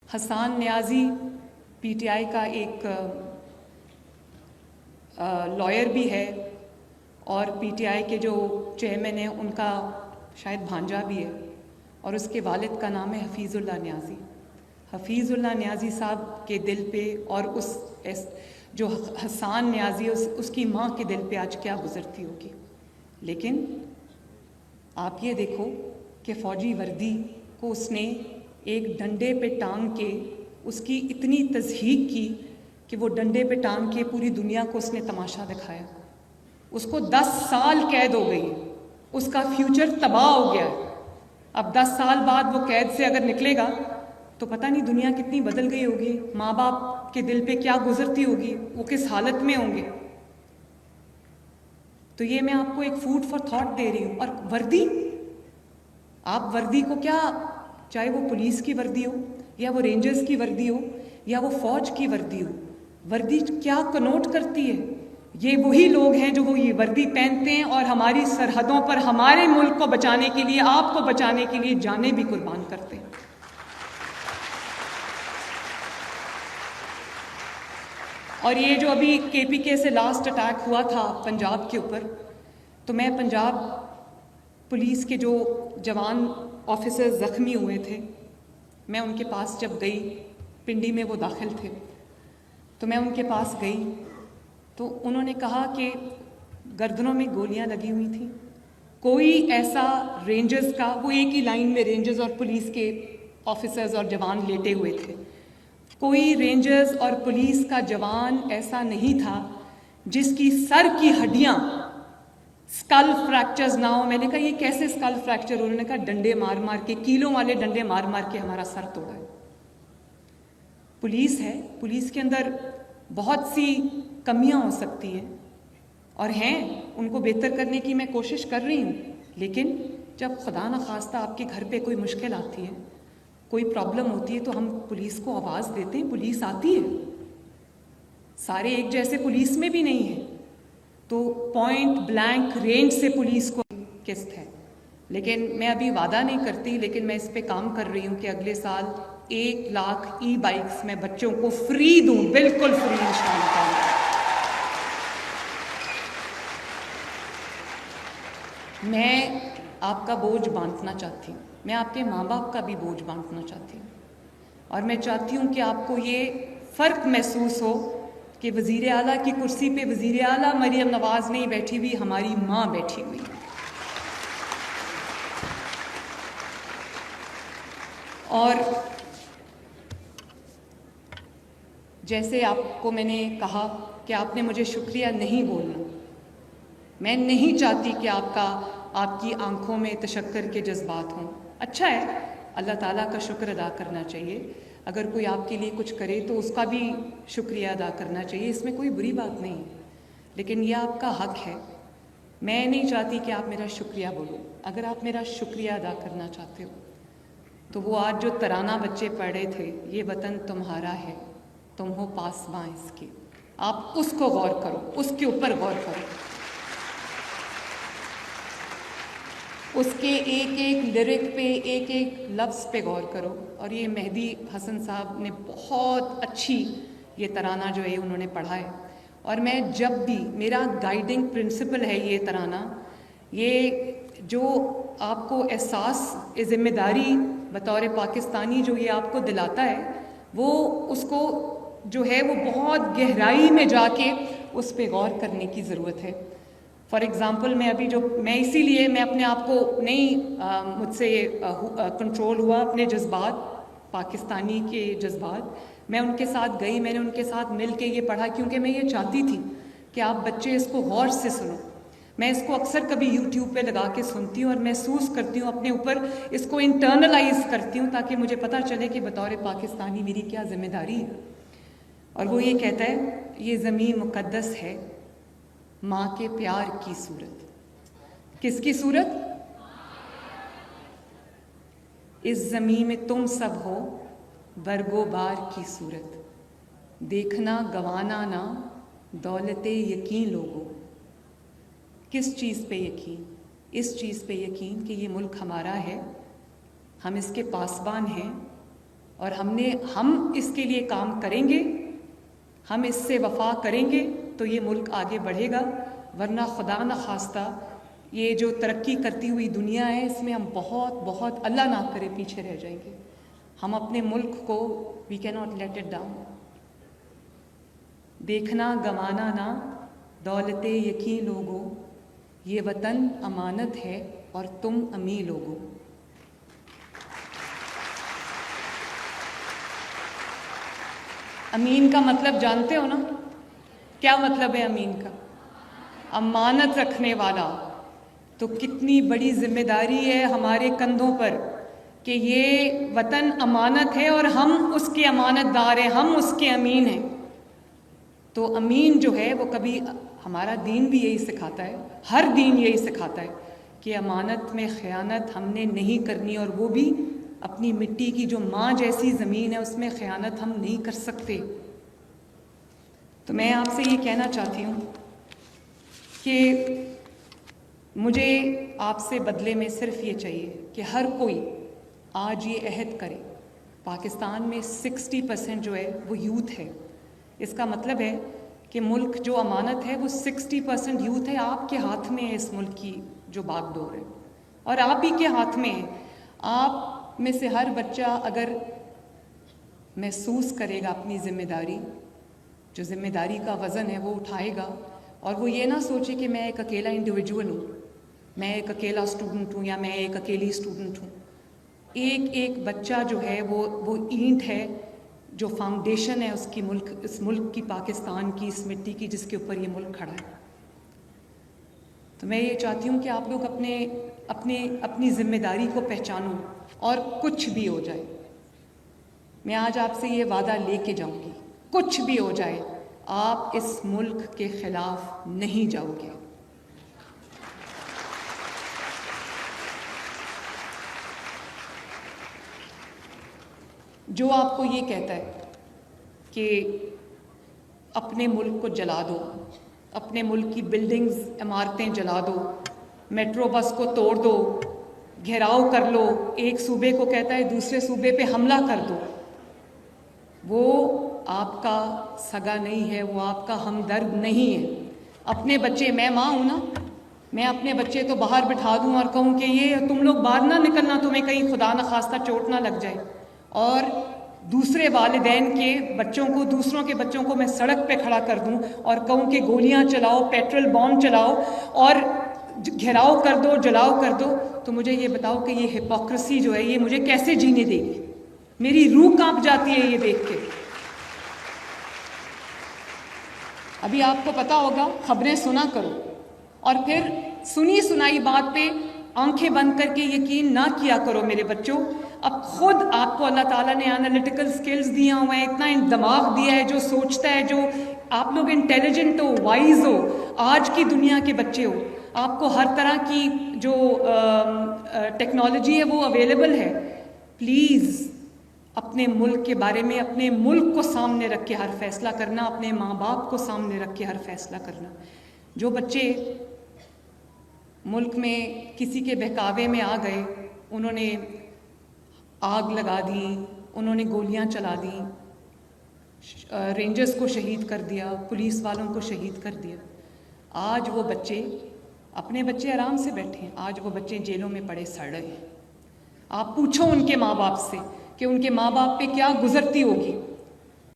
Hassan Niazi P T I کا ایک lawyer بھی ہے اور پی ٹی آئی کے جو چیئرمین ہیں ان کا شاید بھانجا بھی ہے، اور اس کے والد کا نام ہے حفیظ اللہ نیازی۔ حفیظ اللہ نیازی صاحب کے دل پہ اور جو حسان نیازی اس کی ماں کے دل پہ آج کیا گزرتی ہوگی۔ لیکن آپ یہ دیکھو کہ فوجی وردی کو اس نے ایک ڈنڈے پہ ٹانگ کے اس کی اتنی تضحیک کی کہ وہ ڈنڈے پہ ٹانگ کے پوری دنیا کو اس نے تماشا دکھایا۔ اس کو 10 سال قید ہو گئی، اس کا فیوچر تباہ ہو گیا ہے۔ اب 10 سال بعد وہ قید سے اگر نکلے گا تو پتہ نہیں دنیا کتنی بدل گئی ہوگی، ماں باپ کے دل پہ کیا گزرتی ہوگی، وہ کس حالت میں ہوں گے۔ تو یہ میں آپ کو ایک فوڈ فار تھاٹ دے رہی ہوں۔ اور وردی، آپ وردی کو کیا، چاہے وہ پولیس کی وردی ہو یا وہ رینجرز کی وردی ہو یا وہ فوج کی وردی ہو، وردی کیا کنوٹ کرتی ہے؟ یہ وہی لوگ ہیں جو وہ یہ وردی پہنتے ہیں اور ہماری سرحدوں پر ہمارے ملک کو بچانے کے لیے، آپ کو بچانے کے لیے جانیں بھی قربان کرتے ہیں۔ اور یہ جو ابھی کے پی کے سے لاسٹ اٹیک ہوا تھا پنجاب کے اوپر، تو میں پنجاب پولیس کے جو جوان آفیسر زخمی ہوئے تھے، میں ان کے پاس جب گئی، پنڈی میں وہ داخل تھے، تو میں ان کے پاس گئی تو انہوں نے کہا کہ گردنوں میں گولیاں لگی ہوئی تھیں، کوئی ایسا رینجرز کا، وہ ایک ہی لائن میں رینجرز اور پولیس کے آفیسرز اور جوان لیٹے ہوئے تھے، کوئی رینجرز اور پولیس کا جوان ایسا نہیں تھا جس کی سر کی ہڈیاں اسکل فریکچرز نہ ہو۔ میں نے کہا یہ کیسے اسکل فریکچر؟ انہوں نے کہا ڈنڈے مار مار کے، کیلوں والے ڈنڈے مار مار کے ہمارا سر توڑا ہے۔ پولیس ہے، پولیس کے اندر بہت سی کمیاں ہو سکتی ہیں اور ہیں، ان کو بہتر کرنے کی میں کوشش کر رہی ہوں، لیکن جب خدا نخواستہ آپ کے گھر پہ کوئی مشکل آتی ہے، کوئی پرابلم ہوتی ہے، تو ہم پولیس کو آواز دیتے ہیں، پولیس آتی ہے۔ سارے ایک جیسے پولیس میں بھی نہیں ہیں، تو پوائنٹ بلینک رینج سے پولیس کو قسط ہے۔ لیکن میں ابھی وعدہ نہیں کرتی، لیکن میں اس پہ کام کر رہی ہوں کہ اگلے سال 1 لاکھ ای بائکس میں بچوں کو فری دوں، بالکل فری انشاءاللہ تعالی۔ میں آپ کا بوجھ بانٹنا چاہتی ہوں، میں آپ کے ماں باپ کا بھی بوجھ بانٹنا چاہتی ہوں، اور میں چاہتی ہوں کہ آپ کو یہ فرق محسوس ہو کہ وزیر اعلیٰ کی کرسی پہ وزیر اعلیٰ مریم نواز نہیں بیٹھی ہوئی، ہماری ماں بیٹھی ہوئی ہے۔ اور جیسے آپ کو میں نے کہا کہ آپ نے مجھے شکریہ نہیں بولنا، میں نہیں چاہتی کہ آپ کی آنکھوں میں تشکر کے جذبات ہوں۔ اچھا ہے، اللہ تعالیٰ کا شکر ادا کرنا چاہیے، اگر کوئی آپ کے لیے کچھ کرے تو اس کا بھی شکریہ ادا کرنا چاہیے، اس میں کوئی بری بات نہیں، لیکن یہ آپ کا حق ہے۔ میں نہیں چاہتی کہ آپ میرا شکریہ بولو۔ اگر آپ میرا شکریہ ادا کرنا چاہتے ہو تو وہ آج جو ترانہ بچے پڑھ رہے تھے، یہ وطن تمہارا ہے، تم ہو پاسباں اس کے، آپ اس کو غور کرو، اس کے اوپر غور کرو، اس کے ایک ایک لیرک پہ، ایک ایک لفظ پہ غور کرو۔ اور یہ مہدی حسن صاحب نے بہت اچھی یہ ترانہ جو ہے انہوں نے پڑھا ہے، اور میں جب بھی، میرا گائیڈنگ پرنسپل ہے یہ ترانہ، یہ جو آپ کو احساس ذمہ داری بطور پاکستانی جو یہ آپ کو دلاتا ہے، وہ اس کو جو ہے وہ بہت گہرائی میں جا کے اس پہ غور کرنے کی ضرورت ہے۔ فار ایگزامپل میں اسی لیے میں اپنے آپ کو نہیں، مجھ سے کنٹرول ہوا اپنے جذبات، پاکستانی کے جذبات، میں ان کے ساتھ گئی، میں نے ان کے ساتھ مل کے یہ پڑھا، کیونکہ میں یہ چاہتی تھی کہ آپ بچے اس کو غور سے سنو۔ میں اس کو اکثر کبھی یوٹیوب پہ لگا کے سنتی ہوں اور محسوس کرتی ہوں اپنے اوپر، اس کو انٹرنلائز کرتی ہوں تاکہ مجھے پتہ چلے کہ بطور پاکستانی میری کیا ذمہ داری ہے۔ اور وہ یہ کہتا ہے، یہ زمین مقدس ہے ماں کے پیار کی صورت۔ کس کی صورت؟ اس زمین میں تم سب ہو برگ و بار کی صورت، دیکھنا گوانا نہ دولت یقین لوگو۔ کس چیز پہ یقین؟ اس چیز پہ یقین کہ یہ ملک ہمارا ہے، ہم اس کے پاسبان ہیں، اور ہم اس کے لیے کام کریں گے, ہم اس سے وفا کریں گے تو یہ ملک آگے بڑھے گا, ورنہ خدا نہ خواستہ یہ جو ترقی کرتی ہوئی دنیا ہے اس میں ہم بہت بہت اللہ نہ کرے پیچھے رہ جائیں گے. ہم اپنے ملک کو وی کی ناٹ لیٹ اٹ ڈاؤن. دیکھنا گنوانا نہ دولت یقین لوگو, یہ وطن امانت ہے اور تم امی لوگو. امین کا مطلب جانتے ہو نا؟ کیا مطلب ہے امین کا؟ امانت رکھنے والا. تو کتنی بڑی ذمہ داری ہے ہمارے کندھوں پر کہ یہ وطن امانت ہے اور ہم اس کے امانت دار ہیں, ہم اس کے امین ہیں. تو امین جو ہے وہ کبھی, ہمارا دین بھی یہی سکھاتا ہے, ہر دین یہی سکھاتا ہے کہ امانت میں خیانت ہم نے نہیں کرنی, اور وہ بھی اپنی مٹی کی جو ماں جیسی زمین ہے اس میں خیانت ہم نہیں کر سکتے. تو میں آپ سے یہ کہنا چاہتی ہوں کہ مجھے آپ سے بدلے میں صرف یہ چاہیے کہ ہر کوئی آج یہ عہد کرے. پاکستان میں 60% جو ہے وہ یوتھ ہے. اس کا مطلب ہے کہ ملک جو امانت ہے وہ 60% یوتھ ہے. آپ کے ہاتھ میں ہے اس ملک کی جو باغ ڈور ہے, اور آپ ہی کے ہاتھ میں ہے. آپ میں سے ہر بچہ اگر محسوس کرے گا اپنی ذمہ داری, جو ذمہ داری کا وزن ہے وہ اٹھائے گا, اور وہ یہ نہ سوچے کہ میں ایک اکیلا انڈیویجول ہوں, میں ایک اکیلا اسٹوڈنٹ ہوں یا میں ایک اکیلی اسٹوڈنٹ ہوں. ایک ایک بچہ جو ہے وہ اینٹ ہے, جو فاؤنڈیشن ہے اس ملک کی, پاکستان کی, اس مٹی کی جس کے اوپر یہ ملک کھڑا ہے. تو میں یہ چاہتی ہوں کہ آپ لوگ اپنی ذمہ داری کو پہچانو, اور کچھ بھی ہو جائے, میں آج آپ سے یہ وعدہ لے کے جاؤں گی, کچھ بھی ہو جائے آپ اس ملک کے خلاف نہیں جاؤ گے. جو آپ کو یہ کہتا ہے کہ اپنے ملک کو جلا دو, اپنے ملک کی بلڈنگز, عمارتیں جلا دو, میٹرو بس کو توڑ دو, گھیراؤ کر لو, ایک صوبے کو کہتا ہے دوسرے صوبے پہ حملہ کر دو, وہ آپ کا سگا نہیں ہے, وہ آپ کا ہمدرد نہیں ہے. اپنے بچے, میں ماں ہوں نا, میں اپنے بچے تو باہر بٹھا دوں اور کہوں کہ یہ تم لوگ باہر نہ نکلنا, تمہیں کہیں خدا نخواستہ چوٹ نہ لگ جائے, اور دوسرے والدین کے بچوں کو, دوسروں کے بچوں کو میں سڑک پہ کھڑا کر دوں اور کہوں کہ گولیاں چلاؤ, پیٹرول بام چلاؤ اور گھیراؤ کر دو, جلاؤ کر دو, تو مجھے یہ بتاؤ کہ یہ ہپوکریسی جو ہے یہ مجھے کیسے جینے دے گی؟ میری روح کانپ جاتی ہے یہ دیکھ کے. ابھی آپ کو پتا ہوگا, خبریں سنا کرو, اور پھر سنی سنائی بات پہ آنکھیں بند کر کے یقین نہ کیا کرو میرے بچوں. اب خود آپ کو اللہ تعالیٰ نے انالیٹیکل سکلز دیا ہوا ہے, اتنا دماغ دیا ہے جو سوچتا ہے, جو آپ لوگ انٹیلیجنٹ ہو, وائز ہو, آج کی دنیا کے بچے ہو, آپ کو ہر طرح کی جو ٹیکنالوجی ہے وہ اویلیبل ہے. پلیز اپنے ملک کے بارے میں اپنے ملک کو سامنے رکھ کے ہر فیصلہ کرنا, اپنے ماں باپ کو سامنے رکھ کے ہر فیصلہ کرنا. جو بچے ملک میں کسی کے بہکاوے میں آ گئے, انہوں نے آگ لگا دی, انہوں نے گولیاں چلا دیں, رینجرز کو شہید کر دیا, پولیس والوں کو شہید کر دیا, آج وہ بچے, اپنے بچے آرام سے بیٹھے ہیں, آج وہ بچے جیلوں میں پڑے سڑ رہے ہیں. آپ پوچھو ان کے ماں باپ سے کہ ان کے ماں باپ پہ کیا گزرتی ہوگی,